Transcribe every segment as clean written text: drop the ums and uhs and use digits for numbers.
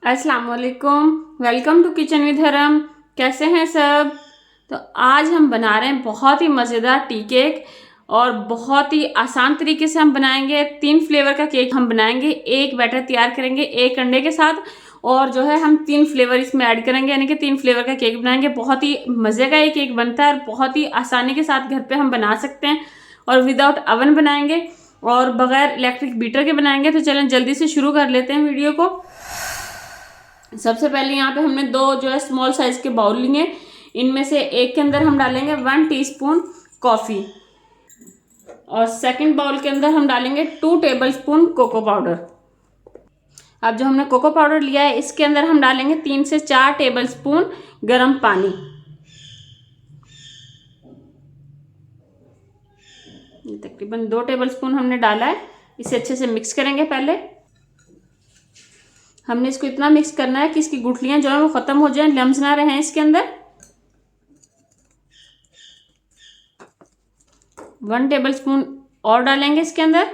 अस्सलाम वालेकुम। Welcome to kitchen with हरम। कैसे हैं सब? तो आज हम बना रहे हैं बहुत ही मज़ेदार टी केक और बहुत ही आसान तरीके से हम बनाएंगे। 3 फ्लेवर का केक हम बनाएंगे। एक बैटर तैयार करेंगे एक अंडे के साथ और जो है हम 3 फ्लेवर इसमें ऐड करेंगे, यानी कि 3 फ्लेवर का केक बनाएंगे। बहुत ही मज़े का ये केक बनता है और बहुत ही आसानी के साथ घर पे हम बना सकते हैं और विदाउट अवन बनाएंगे और बगैर इलेक्ट्रिक बीटर के बनाएंगे। तो चलें जल्दी से शुरू कर लेते हैं वीडियो को। सबसे पहले यहाँ पे हमने 2 जो है स्मॉल साइज के बाउल लिए। इनमें से एक के अंदर हम डालेंगे 1 टीस्पून कॉफ़ी और सेकंड बाउल के अंदर हम डालेंगे 2 टेबलस्पून कोको पाउडर। अब जो हमने कोको पाउडर लिया है इसके अंदर हम डालेंगे 3 से 4 टेबलस्पून गर्म पानी। तकरीबन 2 टेबलस्पून हमने डाला है। इसे अच्छे से मिक्स करेंगे। पहले हमने इसको इतना मिक्स करना है कि इसकी गुठलियां जो है वो खत्म हो जाए, लम्स ना रहे इसके अंदर। 1 टेबलस्पून और डालेंगे इसके अंदर।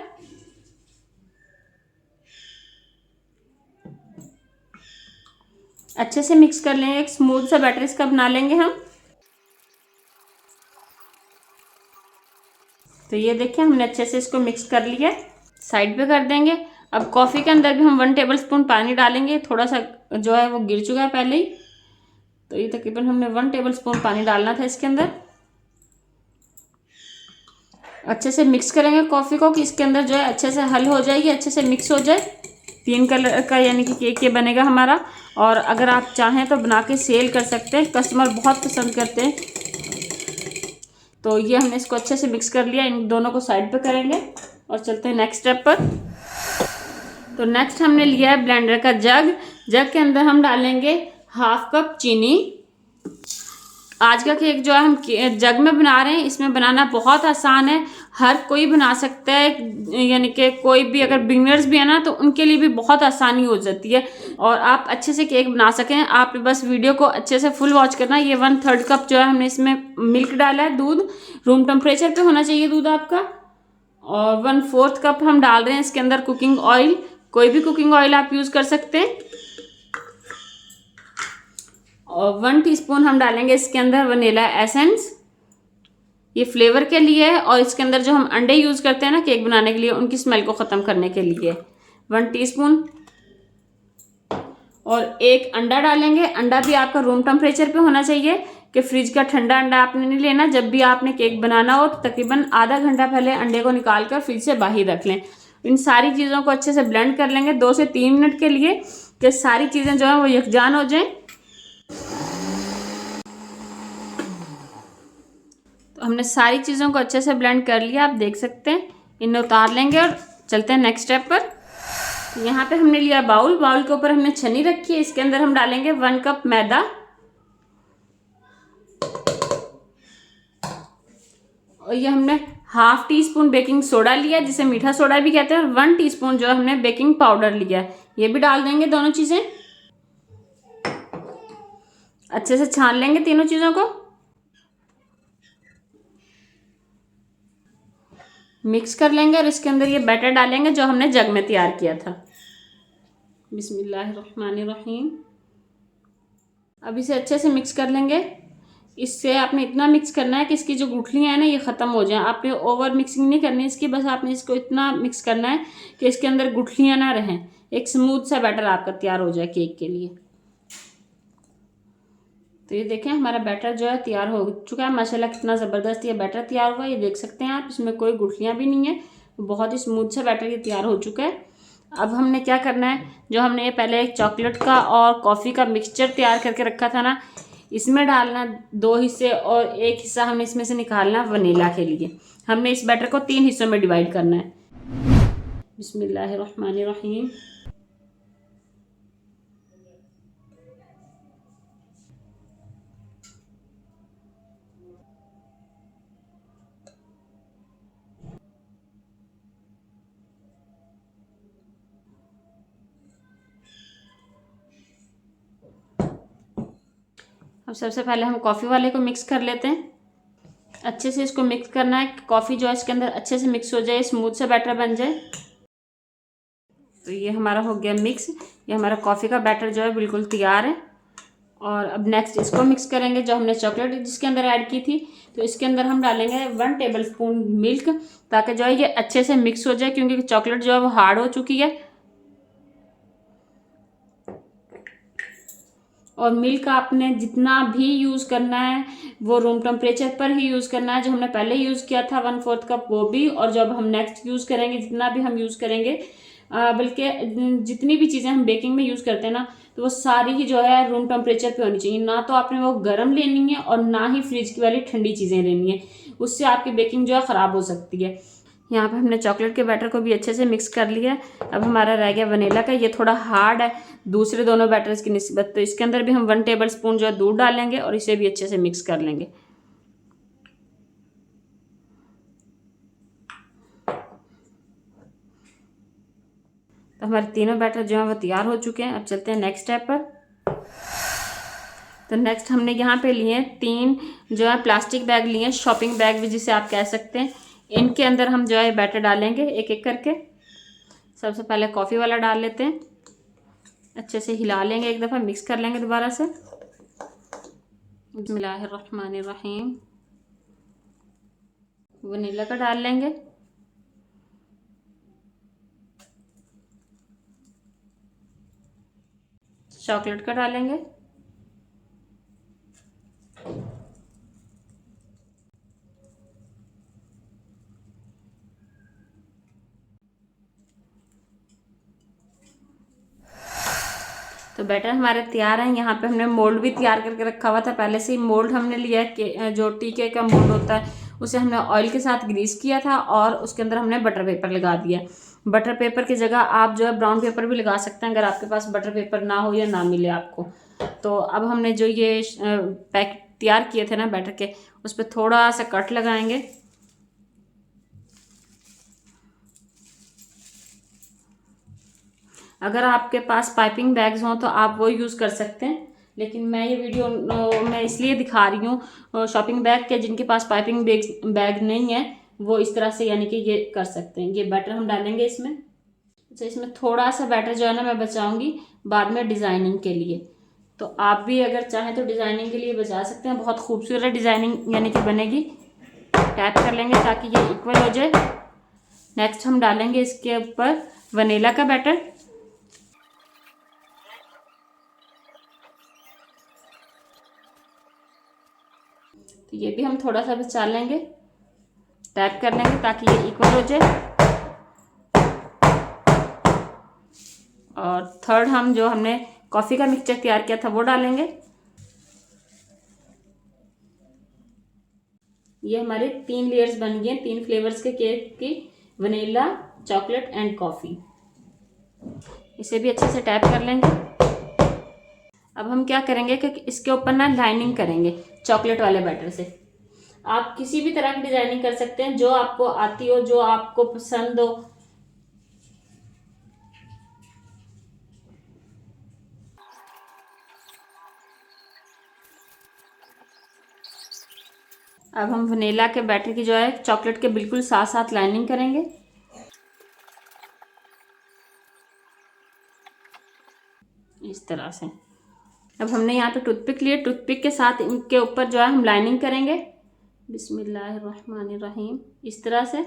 अच्छे से मिक्स कर लेंगे। एक स्मूथ सा बैटर इसका बना लेंगे हम। तो ये देखिए हमने अच्छे से इसको मिक्स कर लिया, साइड पे कर देंगे। अब कॉफ़ी के अंदर भी हम 1 टेबलस्पून पानी डालेंगे। थोड़ा सा जो है वो गिर चुका है पहले ही, तो ये तकरीबन हमने 1 टेबलस्पून पानी डालना था इसके अंदर। अच्छे से मिक्स करेंगे कॉफ़ी को कि इसके अंदर जो है अच्छे से हल हो जाएगी, अच्छे से मिक्स हो जाए। 3 कलर का यानी कि केक ये बनेगा हमारा। और अगर आप चाहें तो बना के सेल कर सकते हैं, कस्टमर बहुत पसंद करते हैं। तो ये हमने इसको अच्छे से मिक्स कर लिया। इन दोनों को साइड पे करेंगे और चलते हैं नेक्स्ट स्टेप पर। तो नेक्स्ट हमने लिया है ब्लेंडर का जग। जग के अंदर हम डालेंगे 1/2 कप चीनी। आज का केक जो है हम जग में बना रहे हैं, इसमें बनाना बहुत आसान है, हर कोई बना सकता है। यानी कि कोई भी अगर बिगिनर्स भी है ना तो उनके लिए भी बहुत आसानी हो जाती है और आप अच्छे से केक बना सकें। आप बस वीडियो को अच्छे से फुल वॉच करना। ये 1/3 कप जो है हमने इसमें मिल्क डाला है, दूध रूम टेम्परेचर पे होना चाहिए दूध आपका। और 1/4 कप हम डाल रहे हैं इसके अंदर कुकिंग ऑयल। कोई भी कुकिंग ऑयल आप यूज़ कर सकते हैं। और 1 टीस्पून हम डालेंगे इसके अंदर वनीला एसेंस, ये फ्लेवर के लिए है। और इसके अंदर जो हम अंडे यूज़ करते हैं ना केक बनाने के लिए, उनकी स्मेल को ख़त्म करने के लिए 1 टीस्पून। और 1 अंडा डालेंगे। अंडा भी आपका रूम टेम्परेचर पे होना चाहिए कि फ्रिज का ठंडा अंडा आपने नहीं लेना। जब भी आपने केक बनाना हो तो तकरीबन आधा घंटा पहले अंडे को निकाल कर फ्रिज से बाहर रख लें। इन सारी चीज़ों को अच्छे से ब्लेंड कर लेंगे 2 से 3 मिनट के लिए, कि सारी चीज़ें जो हैं वो यकजान हो जाएं। तो हमने सारी चीज़ों को अच्छे से ब्लेंड कर लिया, आप देख सकते हैं। इन्हें उतार लेंगे और चलते हैं नेक्स्ट स्टेप पर। यहाँ पे हमने लिया बाउल। बाउल के ऊपर हमने छन्नी रखी है। इसके अंदर हम डालेंगे 1 कप मैदा और ये हमने 1/2 टीस्पून बेकिंग सोडा लिया, जिसे मीठा सोडा भी कहते हैं। और 1 टीस्पून जो हमने बेकिंग पाउडर लिया है, ये भी डाल देंगे। दोनों चीज़ें अच्छे से छान लेंगे तीनों चीज़ों को, मिक्स कर लेंगे और इसके अंदर ये बैटर डालेंगे जो हमने जग में तैयार किया था। बिस्मिल्लाहिर्रहमानिर्रहीम। अब इसे अच्छे से मिक्स कर लेंगे। इससे आपने इतना मिक्स करना है कि इसकी जो गुठलियाँ हैं ना ये ख़त्म हो जाएं। आपने ओवर मिक्सिंग नहीं करनी इसकी, बस आपने इसको इतना मिक्स करना है कि इसके अंदर गुठलियाँ ना रहें। एक स्मूथ सा बैटर आपका तैयार हो जाए केक के लिए। तो ये देखें हमारा बैटर जो है तैयार हो चुका है। माशाल्लाह कितना ज़बरदस्त ये बैटर तैयार हुआ है, ये देख सकते हैं आप। इसमें कोई गुठलियाँ भी नहीं है, बहुत ही स्मूथ सा बैटर ये तैयार हो चुका है। अब हमने क्या करना है, जो हमने ये पहले एक चॉकलेट का और कॉफ़ी का मिक्सचर तैयार करके रखा था ना, इसमें डालना 2 हिस्से और 1 हिस्सा हमने इसमें से निकालना वनीला के लिए। हमने इस बैटर को 3 हिस्सों में डिवाइड करना है। बिस्मिल्लाहिर्रहमानिर्रहीम। अब सबसे पहले हम कॉफ़ी वाले को मिक्स कर लेते हैं। अच्छे से इसको मिक्स करना है, कॉफ़ी जो है इसके अंदर अच्छे से मिक्स हो जाए, स्मूथ से बैटर बन जाए। तो ये हमारा हो गया मिक्स। ये हमारा कॉफ़ी का बैटर जो है बिल्कुल तैयार है। और अब नेक्स्ट इसको मिक्स करेंगे, जो हमने चॉकलेट जिसके अंदर ऐड की थी। तो इसके अंदर हम डालेंगे 1 टेबलस्पून मिल्क, ताकि जो है ये अच्छे से मिक्स हो जाए, क्योंकि चॉकलेट जो है वो हार्ड हो चुकी है। और मिल्क आपने जितना भी यूज़ करना है वो रूम टेम्परेचर पर ही यूज़ करना है। जो हमने पहले यूज़ किया था 1/4 कप वो भी, और जब हम नेक्स्ट यूज़ करेंगे जितना भी हम यूज़ करेंगे, बल्कि जितनी भी चीज़ें हम बेकिंग में यूज़ करते हैं ना, तो वो सारी ही जो है रूम टेम्परेचर पे होनी चाहिए। ना तो आपने वो गर्म लेनी है और ना ही फ्रिज की वाली ठंडी चीज़ें लेनी है, उससे आपकी बेकिंग जो है ख़राब हो सकती है। यहाँ पे हमने चॉकलेट के बैटर को भी अच्छे से मिक्स कर लिया है। अब हमारा रह गया वनीला का। ये थोड़ा हार्ड है दूसरे दोनों बैटर्स की निस्बत, तो इसके अंदर भी हम 1 टेबलस्पून जो है दूध डालेंगे और इसे भी अच्छे से मिक्स कर लेंगे। तो हमारे तीनों बैटर जो है वो तैयार हो चुके हैं। अब चलते हैं नेक्स्ट स्टेप पर। तो नेक्स्ट हमने यहाँ पे लिए 3 जो है प्लास्टिक बैग लिए, शॉपिंग बैग भी जिसे आप कह सकते हैं। इनके अंदर हम जो है बैटर डालेंगे एक एक करके। सबसे पहले कॉफ़ी वाला डाल लेते हैं, अच्छे से हिला लेंगे, एक दफ़ा मिक्स कर लेंगे दोबारा से। बिस्मिल्लाहिर्रहमानिर्रहीम। वनीला का डाल लेंगे, चॉकलेट का डालेंगे, तो बैटर हमारे तैयार हैं। यहाँ पे हमने मोल्ड भी तैयार करके रखा हुआ था पहले से ही। मोल्ड हमने लिया है जो टीके का मोल्ड होता है, उसे हमने ऑयल के साथ ग्रीस किया था और उसके अंदर हमने बटर पेपर लगा दिया। बटर पेपर की जगह आप जो है ब्राउन पेपर भी लगा सकते हैं, अगर आपके पास बटर पेपर ना हो या ना मिले आपको। तो अब हमने जो ये पैक तैयार किए थे ना बैटर के, उस पर थोड़ा सा कट लगाएंगे। अगर आपके पास पाइपिंग बैग्स हों तो आप वो यूज़ कर सकते हैं, लेकिन मैं ये वीडियो मैं इसलिए दिखा रही हूँ शॉपिंग बैग के जिनके पास पाइपिंग बैग नहीं है, वो इस तरह से यानी कि ये कर सकते हैं। ये बैटर हम डालेंगे इसमें। अच्छा, इसमें थोड़ा सा बैटर जो है ना मैं बचाऊंगी बाद में डिज़ाइनिंग के लिए। तो आप भी अगर चाहें तो डिज़ाइनिंग के लिए बचा सकते हैं, बहुत खूबसूरत डिज़ाइनिंग यानी कि बनेगी। टैप कर लेंगे ताकि ये इक्वल हो जाए। नेक्स्ट हम डालेंगे इसके ऊपर वनीला का बैटर। तो ये भी हम थोड़ा सा बचा लेंगे, टैप कर लेंगे ताकि ये इक्वल हो जाए। और थर्ड हम जो हमने कॉफ़ी का मिक्सचर तैयार किया था वो डालेंगे। ये हमारे 3 लेयर्स बन गए, 3 फ्लेवर्स के केक की, वनीला, चॉकलेट एंड कॉफ़ी। इसे भी अच्छे से टैप कर लेंगे। अब हम क्या करेंगे कि इसके ऊपर ना लाइनिंग करेंगे चॉकलेट वाले बैटर से। आप किसी भी तरह की डिजाइनिंग कर सकते हैं जो आपको आती हो, जो आपको पसंद हो। अब हम वनीला के बैटर की जो है चॉकलेट के बिल्कुल साथ साथ लाइनिंग करेंगे, इस तरह से। अब हमने यहाँ पे टूथपिक लिए, टूथपिक के साथ इनके ऊपर जो है हम लाइनिंग करेंगे। बिस्मिल्लाहिर्रहमानिर्रहीम, इस तरह से।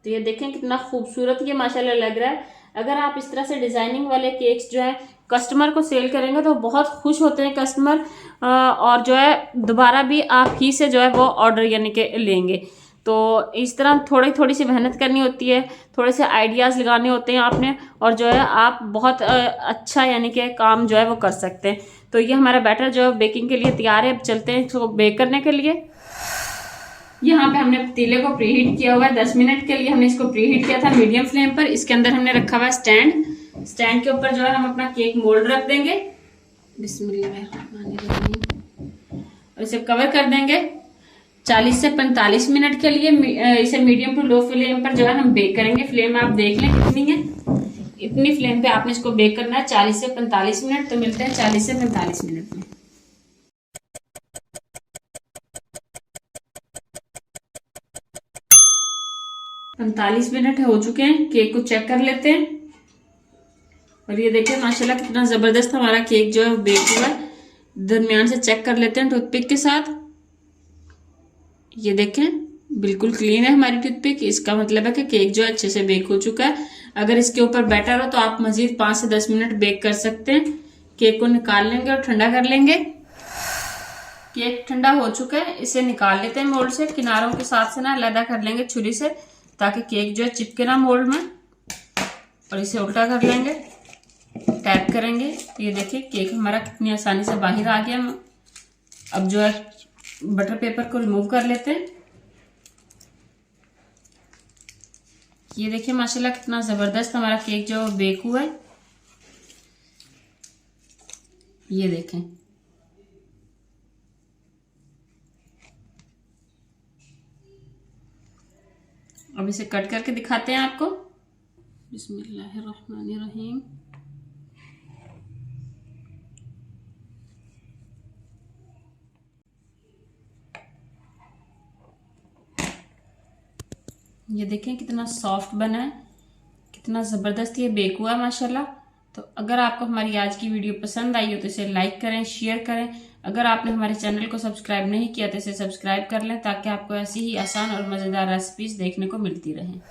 तो ये देखें कितना खूबसूरत ये माशाल्लाह लग रहा है। अगर आप इस तरह से डिज़ाइनिंग वाले केक्स जो है कस्टमर को सेल करेंगे तो बहुत खुश होते हैं कस्टमर, और जो है दोबारा भी आप ही से जो है वो ऑर्डर यानी कि लेंगे। तो इस तरह थोड़ी थोड़ी सी मेहनत करनी होती है, थोड़े से आइडियाज़ लगाने होते हैं आपने, और जो है आप बहुत अच्छा यानी कि काम जो है वो कर सकते हैं। तो ये हमारा बैटर जो है बेकिंग के लिए तैयार है। अब चलते हैं इसको बेक करने के लिए। यहाँ पे हमने पतीले को प्रीहीट किया हुआ है 10 मिनट के लिए। हमने इसको प्रीहीट किया था मीडियम फ्लेम पर। इसके अंदर हमने रखा हुआ है स्टैंड। स्टैंड के ऊपर जो है हम अपना केक मोल्ड रख देंगे। बिस्मिल्लाहिर्रहमानिर्रहीम। और इसे कवर कर देंगे 40 से 45 मिनट के लिए। इसे मीडियम टू लो फ्लेम पर जो है हम बेक करेंगे। फ्लेम आप देख लें कितनी है, इतनी फ्लेम पे आपने इसको बेक करना है 40 से 45 मिनट। तो मिलते हैं 40 से 45 मिनट में। 45 मिनट हो चुके हैं। केक को चेक कर लेते हैं और ये देखिए माशाल्लाह कितना जबरदस्त हमारा केक जो है बेक हुआ है। दरमियान से चेक कर लेते हैं टूथपिक के साथ। ये देखें बिल्कुल क्लीन है हमारी टूथपिक, इसका मतलब है कि केक जो अच्छे से बेक हो चुका है। अगर इसके ऊपर बैटर हो तो आप मजीद 5 से 10 मिनट बेक कर सकते हैं। केक को निकाल लेंगे और ठंडा कर लेंगे। केक ठंडा हो चुका है, इसे निकाल लेते हैं मोल्ड से। किनारों के साथ से ना अलग कर लेंगे छुरी से, ताकि केक जो है चिपके ना मोल्ड में। और इसे उल्टा कर लेंगे, टैप करेंगे। ये देखिए केक हमारा कितनी आसानी से बाहर आ गया। अब जो है बटर पेपर को रिमूव कर लेते हैं। ये देखिए माशाल्लाह कितना जबरदस्त हमारा केक जो बेक हुआ है। ये देखें अब इसे कट करके दिखाते हैं आपको। बिस्मिल्लाहिर्रहमानिर्रहीम। ये देखें कितना सॉफ्ट बना है, कितना ज़बरदस्त ये बेक हुआ है माशाल्लाह। तो अगर आपको हमारी आज की वीडियो पसंद आई हो तो इसे लाइक करें, शेयर करें। अगर आपने हमारे चैनल को सब्सक्राइब नहीं किया तो इसे सब्सक्राइब कर लें, ताकि आपको ऐसी ही आसान और मज़ेदार रेसिपीज़ देखने को मिलती रहें।